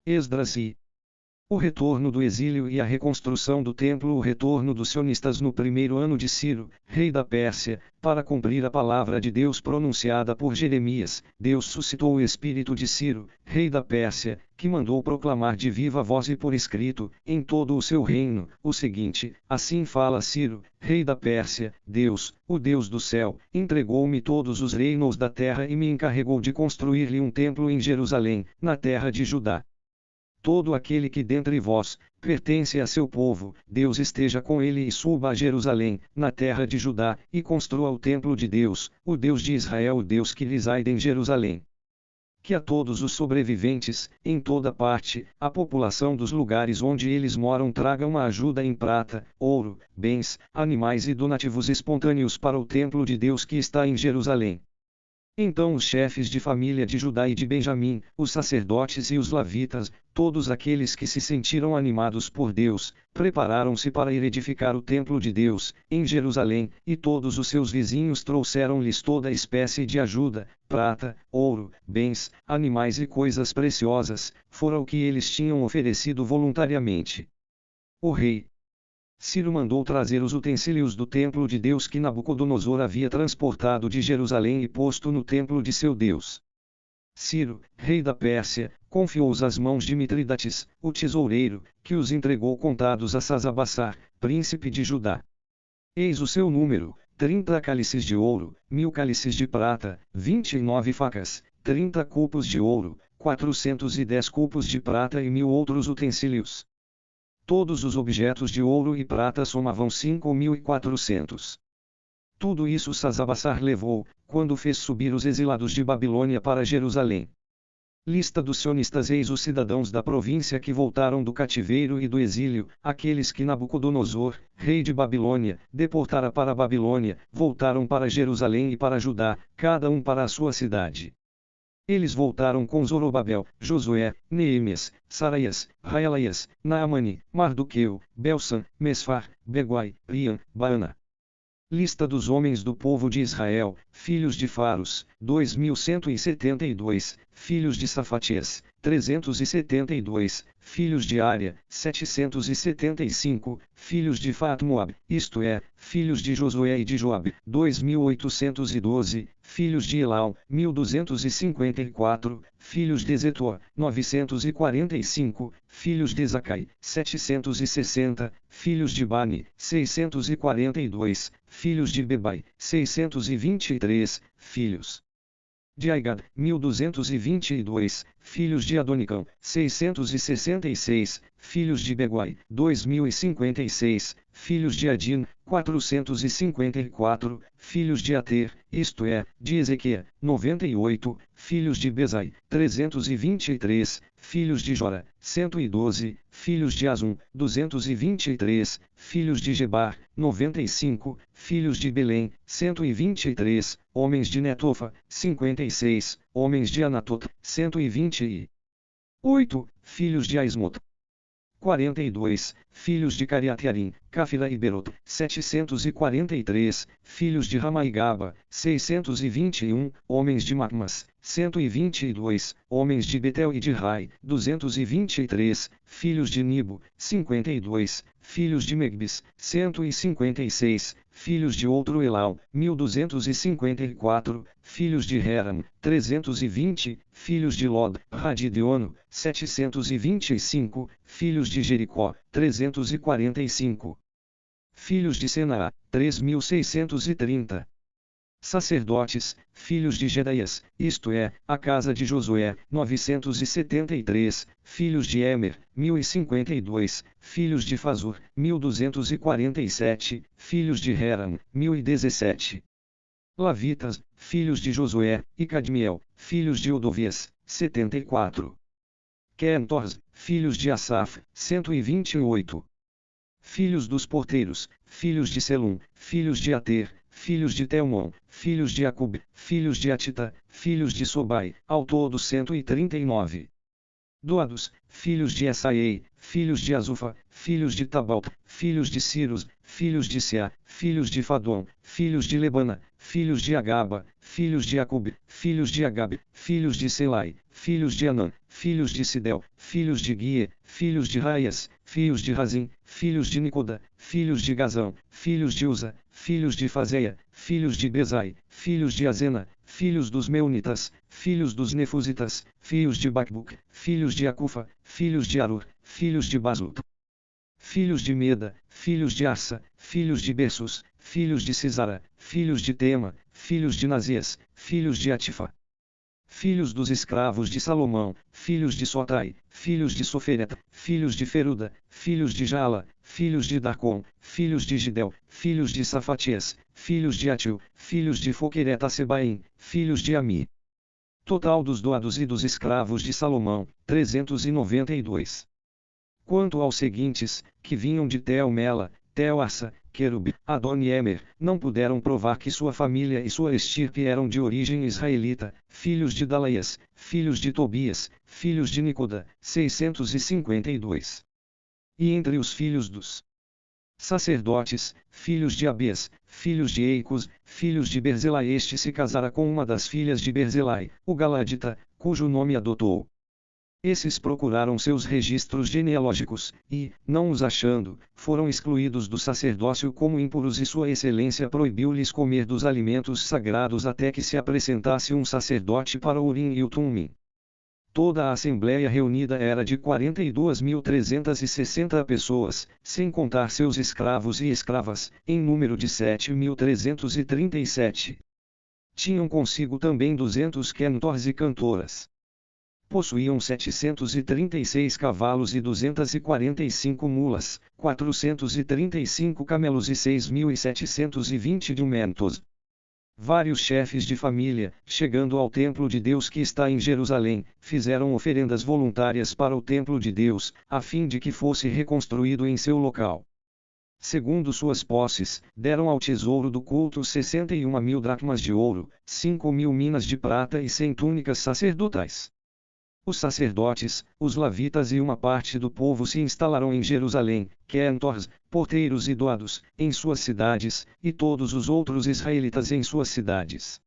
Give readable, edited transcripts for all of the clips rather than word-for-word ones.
Esdras I. O retorno do exílio e a reconstrução do templo. O retorno dos sionistas no primeiro ano de Ciro, rei da Pérsia, para cumprir a palavra de Deus pronunciada por Jeremias. Deus suscitou o espírito de Ciro, rei da Pérsia, que mandou proclamar de viva voz e por escrito, em todo o seu reino, o seguinte: assim fala Ciro, rei da Pérsia: Deus, o Deus do céu, entregou-me todos os reinos da terra e me encarregou de construir-lhe um templo em Jerusalém, na terra de Judá. Todo aquele que dentre vós pertence a seu povo, Deus esteja com ele e suba a Jerusalém, na terra de Judá, e construa o templo de Deus, o Deus de Israel, o Deus que reside em Jerusalém. Que a todos os sobreviventes, em toda parte, a população dos lugares onde eles moram traga uma ajuda em prata, ouro, bens, animais e donativos espontâneos para o templo de Deus que está em Jerusalém. Então os chefes de família de Judá e de Benjamim, os sacerdotes e os levitas, todos aqueles que se sentiram animados por Deus, prepararam-se para ir edificar o templo de Deus, em Jerusalém, e todos os seus vizinhos trouxeram-lhes toda espécie de ajuda, prata, ouro, bens, animais e coisas preciosas, fora o que eles tinham oferecido voluntariamente. O rei Ciro mandou trazer os utensílios do templo de Deus que Nabucodonosor havia transportado de Jerusalém e posto no templo de seu Deus. Ciro, rei da Pérsia, confiou-os às mãos de Mitridates, o tesoureiro, que os entregou contados a Sasabassar, príncipe de Judá. Eis o seu número: 30 cálices de ouro, 1000 cálices de prata, 29 facas, 30 copos de ouro, 410 copos de prata e 1000 outros utensílios. Todos os objetos de ouro e prata somavam 5.400. Tudo isso Sasabassar levou, quando fez subir os exilados de Babilônia para Jerusalém. Lista dos sionistas: eis os cidadãos da província que voltaram do cativeiro e do exílio, aqueles que Nabucodonosor, rei de Babilônia, deportara para a Babilônia, voltaram para Jerusalém e para Judá, cada um para a sua cidade. Eles voltaram com Zorobabel, Josué, Neemias, Saraias, Raelaias, Naamani, Mardoqueu, Belsan, Mesfar, Beguai, Rian, Baana. Lista dos homens do povo de Israel, filhos de Faros, 2172, filhos de Safatias, 372, filhos de Ária, 775, filhos de Fatmoab, isto é, filhos de Josué e de Joabe, 2812, filhos de Elau, 1254, filhos de Zetor, 945, filhos de Zacai, 760, filhos de Bani, 642, filhos de Bebai, 623, filhos de Aigad, 1222, filhos de Adonicão, 666, filhos de Beguai, 2056, filhos de Adin, 454, filhos de Ater, isto é, de Ezequiel, 98, filhos de Bezai, 323, filhos de Jora, 112, filhos de Azum, 223, filhos de Gebar, 95, filhos de Belém, 123, homens de Netofa, 56, homens de Anatot, 128, filhos de Aismot, 42, filhos de Cariatiarim, Cáfila e Berot, 743, filhos de Ramaigaba, 621, homens de Macmas, 122, homens de Betel e de Rai, 223, filhos de Nibo, 52, filhos de Megbis, 156, filhos de outro Elau, 1254, filhos de Heram, 320, filhos de Lod, Radidiono, 725, filhos de Jericó, 345. Filhos de Senaá, 3630. Sacerdotes, filhos de Jedaias, isto é, a casa de Josué, 973, filhos de Emer, 1052, filhos de Fazur, 1247, filhos de Heram, 1017. Lavitas, filhos de Josué, e Cadmiel, filhos de Odovias, 74. Quentors, filhos de Asaf, 128. Filhos dos porteiros, filhos de Selum, filhos de Ater, filhos de Telmon, filhos de Acub, filhos de Atita, filhos de Sobai, ao todo 139. Doados, filhos de Essaiei, filhos de Azufa, filhos de Tabalt, filhos de Cirus, filhos de Seá, filhos de Fadom, filhos de Lebana, filhos de Agaba, filhos de Acub, filhos de Agabe, filhos de Selai, filhos de Anã, filhos de Sidel, filhos de Guie, filhos de Raias, filhos de Razim, filhos de Nicoda, filhos de Gazão, filhos de Uza, filhos de Fazeia, filhos de Bezai, filhos de Azena, filhos dos Meunitas, filhos dos Nefusitas, filhos de Bacbuc, filhos de Acufa, filhos de Arur, filhos de Baslut, filhos de Meda, filhos de Arsa, filhos de Bersus, filhos de Cisara, filhos de Tema, filhos de Nazias, filhos de Atifa, filhos dos escravos de Salomão, filhos de Sotai, filhos de Sofereta, filhos de Feruda, filhos de Jala, filhos de Darcon, filhos de Gidel, filhos de Safatias, filhos de Atil, filhos de Foquereta Sebaim, filhos de Ami. Total dos doados e dos escravos de Salomão, 392. Quanto aos seguintes, que vinham de Tel-Mela, Tel-Arsa, Querub, Adon-Emer, não puderam provar que sua família e sua estirpe eram de origem israelita, filhos de Dalaias, filhos de Tobias, filhos de Nicoda, 652. E entre os filhos dos sacerdotes, filhos de Abias, filhos de Eicos, filhos de Berzelai, este se casara com uma das filhas de Berzelai, o Galadita, cujo nome adotou. Esses procuraram seus registros genealógicos, e, não os achando, foram excluídos do sacerdócio como impuros e Sua Excelência proibiu-lhes comer dos alimentos sagrados até que se apresentasse um sacerdote para o Urim e o Tumim. Toda a assembleia reunida era de 42.360 pessoas, sem contar seus escravos e escravas, em número de 7.337. Tinham consigo também 200 cantores e cantoras. Possuíam 736 cavalos e 245 mulas, 435 camelos e 6.720 jumentos. Vários chefes de família, chegando ao templo de Deus que está em Jerusalém, fizeram oferendas voluntárias para o templo de Deus, a fim de que fosse reconstruído em seu local. Segundo suas posses, deram ao tesouro do culto 61.000 dracmas de ouro, 5.000 minas de prata e 100 túnicas sacerdotais. Os sacerdotes, os levitas e uma parte do povo se instalaram em Jerusalém, cantores, porteiros e doados, em suas cidades, e todos os outros israelitas em suas cidades.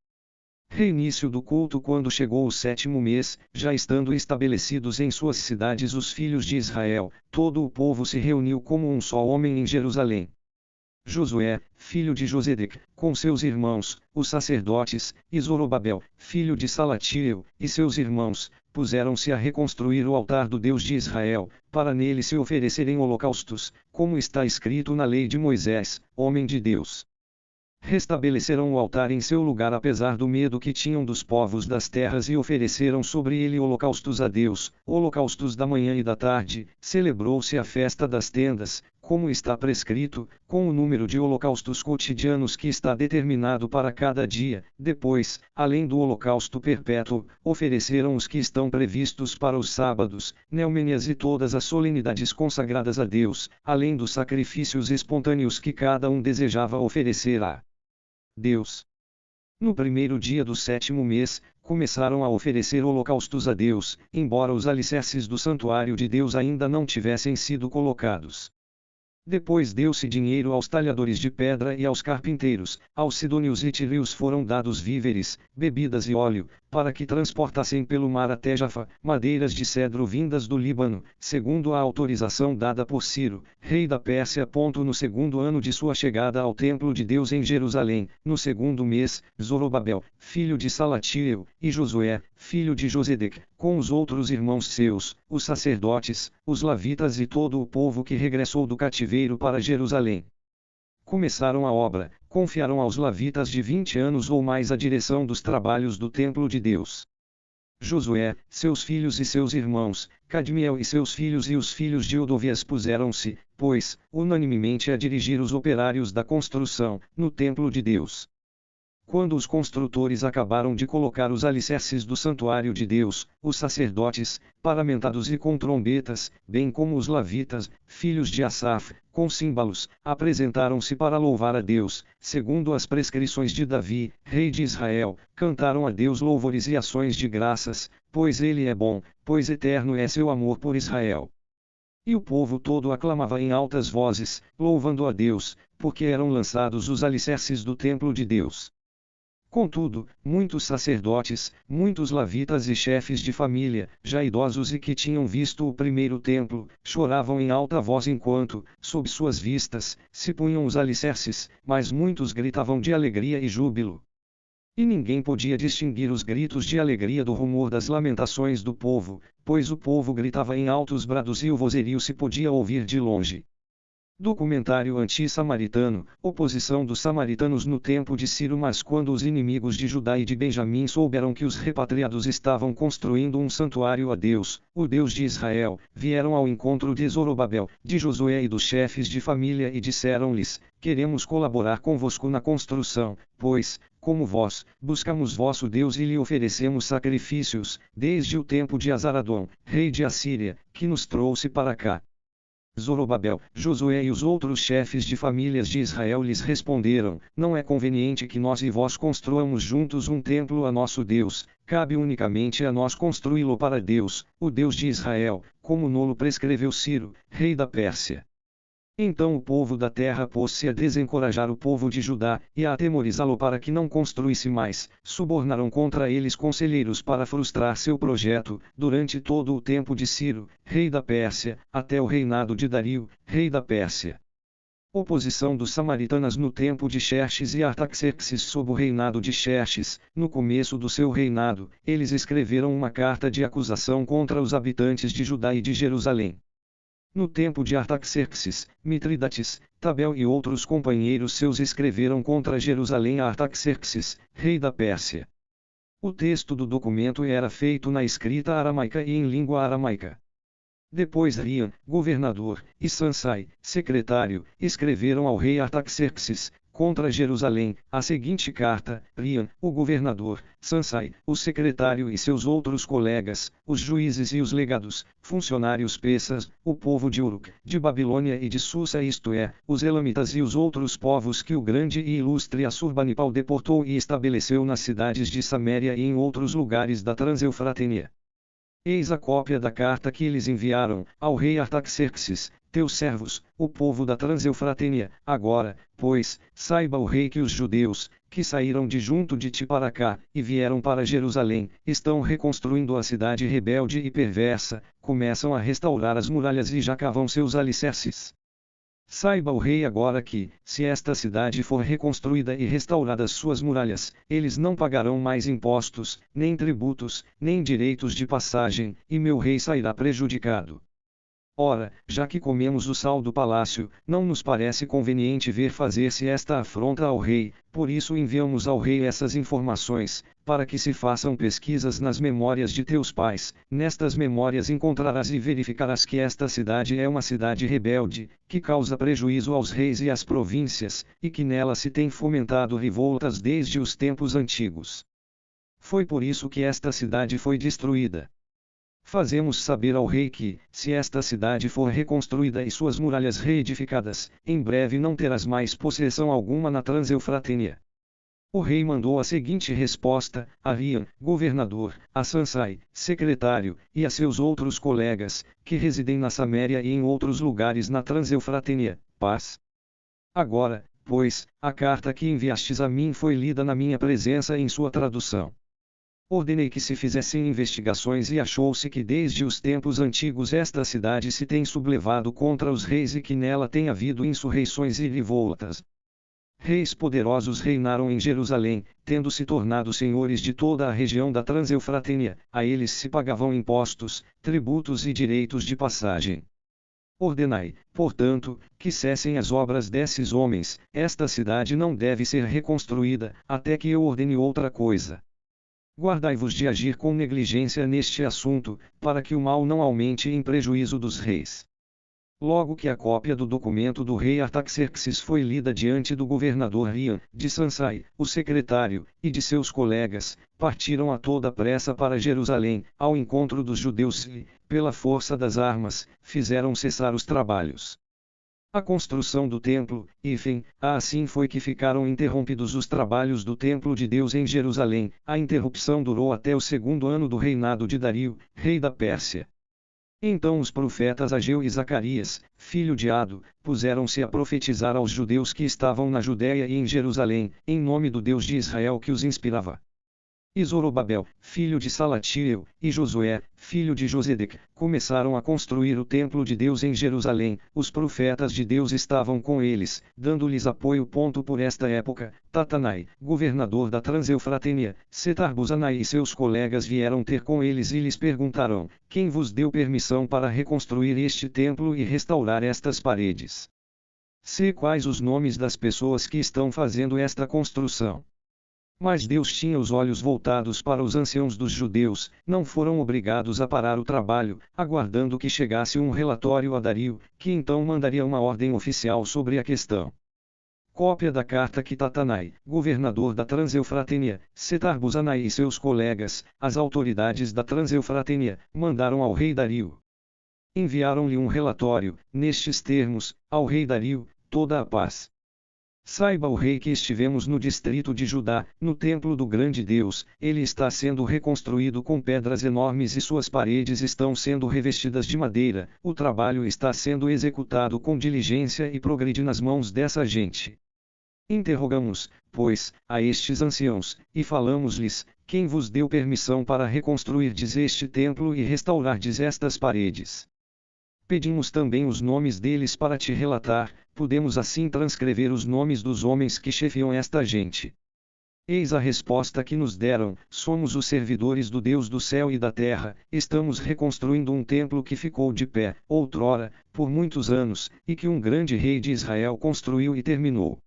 Reinício do culto. Quando chegou o 7º mês, já estando estabelecidos em suas cidades os filhos de Israel, todo o povo se reuniu como um só homem em Jerusalém. Josué, filho de Josedec, com seus irmãos, os sacerdotes, e Zorobabel, filho de Salatiel, e seus irmãos, puseram-se a reconstruir o altar do Deus de Israel, para nele se oferecerem holocaustos, como está escrito na lei de Moisés, homem de Deus. Restabeleceram o altar em seu lugar apesar do medo que tinham dos povos das terras e ofereceram sobre ele holocaustos a Deus, holocaustos da manhã e da tarde. Celebrou-se a festa das tendas, como está prescrito, com o número de holocaustos cotidianos que está determinado para cada dia. Depois, além do holocausto perpétuo, ofereceram os que estão previstos para os sábados, neumênias e todas as solenidades consagradas a Deus, além dos sacrifícios espontâneos que cada um desejava oferecer a Deus. No primeiro dia do 7º mês, começaram a oferecer holocaustos a Deus, embora os alicerces do santuário de Deus ainda não tivessem sido colocados. Depois deu-se dinheiro aos talhadores de pedra e aos carpinteiros, aos sidônios e tírios foram dados víveres, bebidas e óleo, para que transportassem pelo mar até Jafá, madeiras de cedro vindas do Líbano, segundo a autorização dada por Ciro, rei da Pérsia. No 2º ano de sua chegada ao templo de Deus em Jerusalém, no 2º mês, Zorobabel, filho de Salatiel, e Josué, filho de Josedec, com os outros irmãos seus, os sacerdotes, os levitas e todo o povo que regressou do cativeiro para Jerusalém. Começaram a obra, confiaram aos levitas de 20 anos ou mais a direção dos trabalhos do templo de Deus. Josué, seus filhos e seus irmãos, Cadmiel e seus filhos e os filhos de Odovias puseram-se, pois, unanimemente a dirigir os operários da construção, no templo de Deus. Quando os construtores acabaram de colocar os alicerces do santuário de Deus, os sacerdotes, paramentados e com trombetas, bem como os levitas, filhos de Asaf, com símbolos, apresentaram-se para louvar a Deus, segundo as prescrições de Davi, rei de Israel, cantaram a Deus louvores e ações de graças, pois ele é bom, pois eterno é seu amor por Israel. E o povo todo aclamava em altas vozes, louvando a Deus, porque eram lançados os alicerces do templo de Deus. Contudo, muitos sacerdotes, muitos levitas e chefes de família, já idosos e que tinham visto o primeiro templo, choravam em alta voz enquanto, sob suas vistas, se punham os alicerces, mas muitos gritavam de alegria e júbilo. E ninguém podia distinguir os gritos de alegria do rumor das lamentações do povo, pois o povo gritava em altos brados e o vozerio se podia ouvir de longe. Documentário anti-samaritano, oposição dos samaritanos no tempo de Ciro. Mas quando os inimigos de Judá e de Benjamim souberam que os repatriados estavam construindo um santuário a Deus, o Deus de Israel, vieram ao encontro de Zorobabel, de Josué e dos chefes de família e disseram-lhes: queremos colaborar convosco na construção, pois, como vós, buscamos vosso Deus e lhe oferecemos sacrifícios, desde o tempo de Azaradom, rei de Assíria, que nos trouxe para cá. Zorobabel, Josué e os outros chefes de famílias de Israel lhes responderam: não é conveniente que nós e vós construamos juntos um templo a nosso Deus, cabe unicamente a nós construí-lo para Deus, o Deus de Israel, como nolo prescreveu Ciro, rei da Pérsia. Então o povo da terra pôs-se a desencorajar o povo de Judá, e a atemorizá-lo para que não construísse mais. Subornaram contra eles conselheiros para frustrar seu projeto, durante todo o tempo de Ciro, rei da Pérsia, até o reinado de Dario, rei da Pérsia. Oposição dos samaritanos no tempo de Xerxes e Artaxerxes. Sob o reinado de Xerxes, no começo do seu reinado, eles escreveram uma carta de acusação contra os habitantes de Judá e de Jerusalém. No tempo de Artaxerxes, Mitridates, Tabel e outros companheiros seus escreveram contra Jerusalém a Artaxerxes, rei da Pérsia. O texto do documento era feito na escrita aramaica e em língua aramaica. Depois Riam, governador, e Sansai, secretário, escreveram ao rei Artaxerxes, contra Jerusalém, a seguinte carta: Riam, o governador, Sansai, o secretário e seus outros colegas, os juízes e os legados, funcionários persas, o povo de Uruk, de Babilônia e de Susa, isto é, os elamitas e os outros povos que o grande e ilustre Assurbanipal deportou e estabeleceu nas cidades de Saméria e em outros lugares da Transeufratênia. Eis a cópia da carta que eles enviaram ao rei Artaxerxes, teus servos, o povo da Transeufratênia. Agora, pois, saiba o rei que os judeus, que saíram de junto de ti para cá, e vieram para Jerusalém, estão reconstruindo a cidade rebelde e perversa, começam a restaurar as muralhas e já cavam seus alicerces. Saiba o rei agora que, se esta cidade for reconstruída e restauradas suas muralhas, eles não pagarão mais impostos, nem tributos, nem direitos de passagem, e meu rei sairá prejudicado. Ora, já que comemos o sal do palácio, não nos parece conveniente ver fazer-se esta afronta ao rei, por isso enviamos ao rei essas informações, para que se façam pesquisas nas memórias de teus pais. Nestas memórias encontrarás e verificarás que esta cidade é uma cidade rebelde, que causa prejuízo aos reis e às províncias, e que nela se tem fomentado revoltas desde os tempos antigos. Foi por isso que esta cidade foi destruída. Fazemos saber ao rei que, se esta cidade for reconstruída e suas muralhas reedificadas, em breve não terás mais possessão alguma na Transeufratênia. O rei mandou a seguinte resposta: a Riam, governador, a Sansai, secretário, e a seus outros colegas, que residem na Saméria e em outros lugares na Transeufratênia, paz. Agora, pois, a carta que enviastes a mim foi lida na minha presença em sua tradução. Ordenei que se fizessem investigações e achou-se que desde os tempos antigos esta cidade se tem sublevado contra os reis e que nela tem havido insurreições e revoltas. Reis poderosos reinaram em Jerusalém, tendo se tornado senhores de toda a região da Transeufratênia, a eles se pagavam impostos, tributos e direitos de passagem. Ordenai, portanto, que cessem as obras desses homens, esta cidade não deve ser reconstruída, até que eu ordene outra coisa. Guardai-vos de agir com negligência neste assunto, para que o mal não aumente em prejuízo dos reis. Logo que a cópia do documento do rei Artaxerxes foi lida diante do governador Riam, de Sansai, o secretário, e de seus colegas, partiram a toda pressa para Jerusalém, ao encontro dos judeus e, pela força das armas, fizeram cessar os trabalhos. A construção do templo, assim foi que ficaram interrompidos os trabalhos do templo de Deus em Jerusalém. A interrupção durou até o segundo ano do reinado de Dario, rei da Pérsia. Então os profetas Ageu e Zacarias, filho de Ado, puseram-se a profetizar aos judeus que estavam na Judéia e em Jerusalém, em nome do Deus de Israel que os inspirava. E Zorobabel, filho de Salatiel, e Josué, filho de Josedeque, começaram a construir o templo de Deus em Jerusalém. Os profetas de Deus estavam com eles, dando-lhes apoio. Por esta época, Tatanai, governador da Transeufratênia, Setar-Buzanai e seus colegas vieram ter com eles e lhes perguntaram: quem vos deu permissão para reconstruir este templo e restaurar estas paredes? Sei quais os nomes das pessoas que estão fazendo esta construção. Mas Deus tinha os olhos voltados para os anciãos dos judeus, não foram obrigados a parar o trabalho, aguardando que chegasse um relatório a Dario, que então mandaria uma ordem oficial sobre a questão. Cópia da carta que Tatanai, governador da Transeufratênia, Setar-Buzanai e seus colegas, as autoridades da Transeufratênia, mandaram ao rei Dario. Enviaram-lhe um relatório, nestes termos: ao rei Dario, toda a paz. Saiba o rei que estivemos no distrito de Judá, no templo do grande Deus. Ele está sendo reconstruído com pedras enormes e suas paredes estão sendo revestidas de madeira. O trabalho está sendo executado com diligência e progride nas mãos dessa gente. Interrogamos, pois, a estes anciãos, e falamos-lhes: quem vos deu permissão para reconstruirdes este templo e restaurardes estas paredes? Pedimos também os nomes deles para te relatar, podemos assim transcrever os nomes dos homens que chefiam esta gente. Eis a resposta que nos deram: somos os servidores do Deus do céu e da terra, estamos reconstruindo um templo que ficou de pé, outrora, por muitos anos, e que um grande rei de Israel construiu e terminou.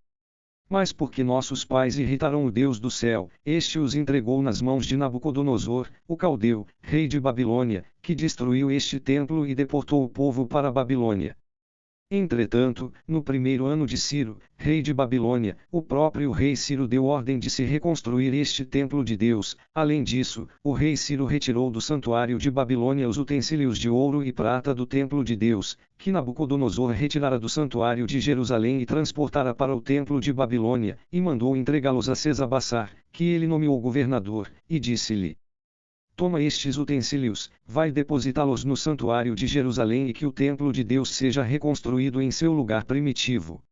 Mas porque nossos pais irritaram o Deus do céu, este os entregou nas mãos de Nabucodonosor, o caldeu, rei de Babilônia, que destruiu este templo e deportou o povo para a Babilônia. Entretanto, no primeiro ano de Ciro, rei de Babilônia, o próprio rei Ciro deu ordem de se reconstruir este templo de Deus. Além disso, o rei Ciro retirou do santuário de Babilônia os utensílios de ouro e prata do templo de Deus, que Nabucodonosor retirara do santuário de Jerusalém e transportara para o templo de Babilônia, e mandou entregá-los a Sesabassar, que ele nomeou governador, e disse-lhe: toma estes utensílios, vai depositá-los no santuário de Jerusalém e que o templo de Deus seja reconstruído em seu lugar primitivo.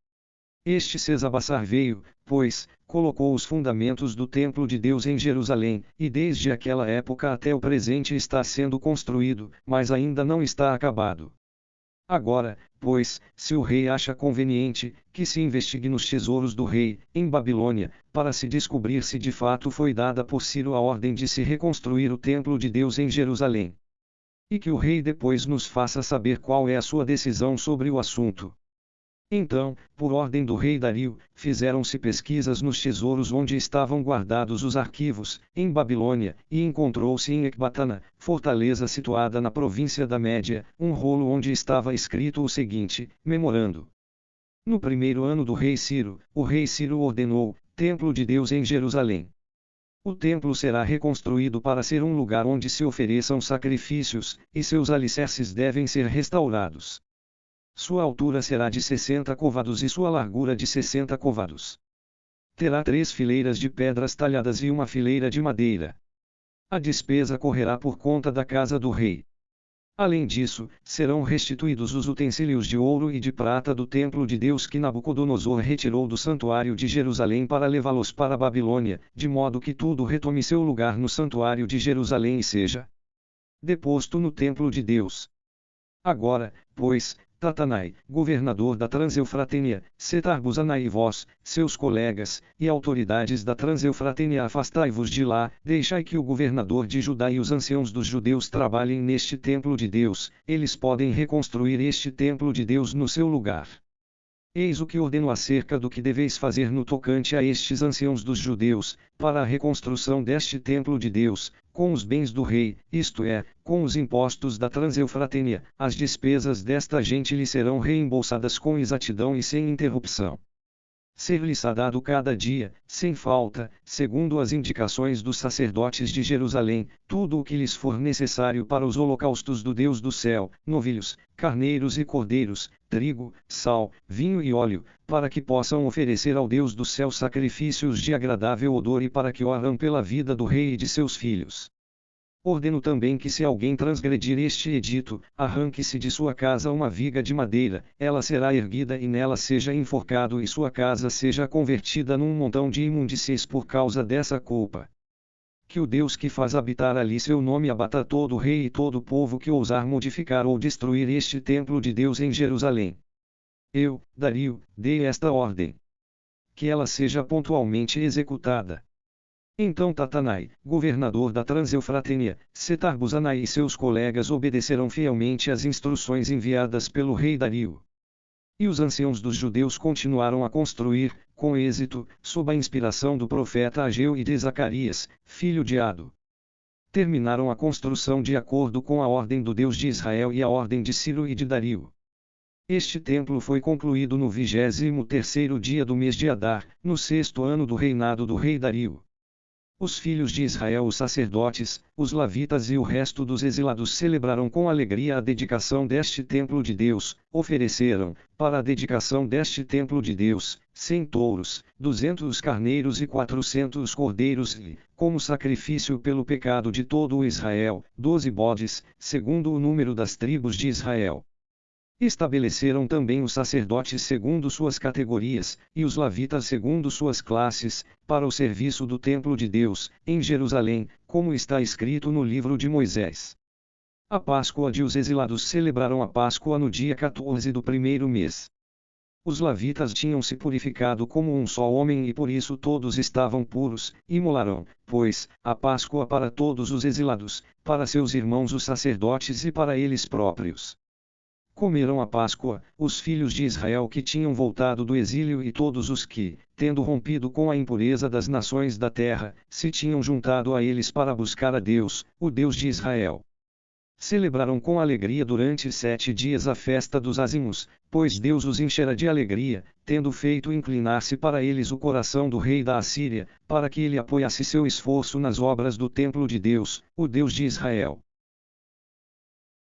Este Sesabassar veio, pois, colocou os fundamentos do templo de Deus em Jerusalém, e desde aquela época até o presente está sendo construído, mas ainda não está acabado. Agora, pois, se o rei acha conveniente, que se investigue nos tesouros do rei, em Babilônia, para se descobrir se de fato foi dada por Ciro a ordem de se reconstruir o templo de Deus em Jerusalém. E que o rei depois nos faça saber qual é a sua decisão sobre o assunto. Então, por ordem do rei Dario, fizeram-se pesquisas nos tesouros onde estavam guardados os arquivos, em Babilônia, e encontrou-se em Ecbatana, fortaleza situada na província da Média, um rolo onde estava escrito o seguinte: memorando. No primeiro ano do rei Ciro, o rei Ciro ordenou: templo de Deus em Jerusalém. O templo será reconstruído para ser um lugar onde se ofereçam sacrifícios, e seus alicerces devem ser restaurados. Sua altura será de 60 côvados e sua largura de 60 côvados. Terá 3 fileiras de pedras talhadas e uma fileira de madeira. A despesa correrá por conta da casa do rei. Além disso, serão restituídos os utensílios de ouro e de prata do templo de Deus que Nabucodonosor retirou do santuário de Jerusalém para levá-los para a Babilônia, de modo que tudo retome seu lugar no santuário de Jerusalém e seja deposto no templo de Deus. Agora, pois, Tatanai, governador da Transeufratênia, Setar-Buzanai e vós, seus colegas, e autoridades da Transeufratênia, afastai-vos de lá, deixai que o governador de Judá e os anciãos dos judeus trabalhem neste templo de Deus, eles podem reconstruir este templo de Deus no seu lugar. Eis o que ordeno acerca do que deveis fazer no tocante a estes anciãos dos judeus, para a reconstrução deste templo de Deus, com os bens do rei, isto é, com os impostos da Transeufratênia, as despesas desta gente lhe serão reembolsadas com exatidão e sem interrupção. Ser-lhes-á dado cada dia, sem falta, segundo as indicações dos sacerdotes de Jerusalém, tudo o que lhes for necessário para os holocaustos do Deus do céu, novilhos, carneiros e cordeiros, trigo, sal, vinho e óleo, para que possam oferecer ao Deus do céu sacrifícios de agradável odor e para que orem pela vida do rei e de seus filhos. Ordeno também que se alguém transgredir este edito, arranque-se de sua casa uma viga de madeira, ela será erguida e nela seja enforcado e sua casa seja convertida num montão de imundícies por causa dessa culpa. Que o Deus que faz habitar ali seu nome abata todo rei e todo povo que ousar modificar ou destruir este templo de Deus em Jerusalém. Eu, Dario, dei esta ordem. Que ela seja pontualmente executada. Então Tatanai, governador da Transeufratênia, Setar-Buzanai e seus colegas obedeceram fielmente às instruções enviadas pelo rei Dario. E os anciãos dos judeus continuaram a construir, com êxito, sob a inspiração do profeta Ageu e de Zacarias, filho de Ado. Terminaram a construção de acordo com a ordem do Deus de Israel e a ordem de Ciro e de Dario. Este templo foi concluído no 23º dia do mês de Adar, no 6º ano do reinado do rei Dario. Os filhos de Israel, os sacerdotes, os levitas e o resto dos exilados celebraram com alegria a dedicação deste templo de Deus, ofereceram, para a dedicação deste templo de Deus, 100 touros, 200 carneiros e 400 cordeiros e, como sacrifício pelo pecado de todo o Israel, 12 bodes, segundo o número das tribos de Israel. Estabeleceram também os sacerdotes segundo suas categorias, e os levitas segundo suas classes, para o serviço do templo de Deus, em Jerusalém, como está escrito no livro de Moisés. A Páscoa de os exilados celebraram a Páscoa no dia 14 do primeiro mês. Os levitas tinham se purificado como um só homem e por isso todos estavam puros, imolaram, pois, a Páscoa para todos os exilados, para seus irmãos os sacerdotes e para eles próprios. Comeram a Páscoa, os filhos de Israel que tinham voltado do exílio e todos os que, tendo rompido com a impureza das nações da terra, se tinham juntado a eles para buscar a Deus, o Deus de Israel. Celebraram com alegria durante 7 dias a festa dos ázimos, pois Deus os enchera de alegria, tendo feito inclinar-se para eles o coração do rei da Assíria, para que ele apoiasse seu esforço nas obras do templo de Deus, o Deus de Israel.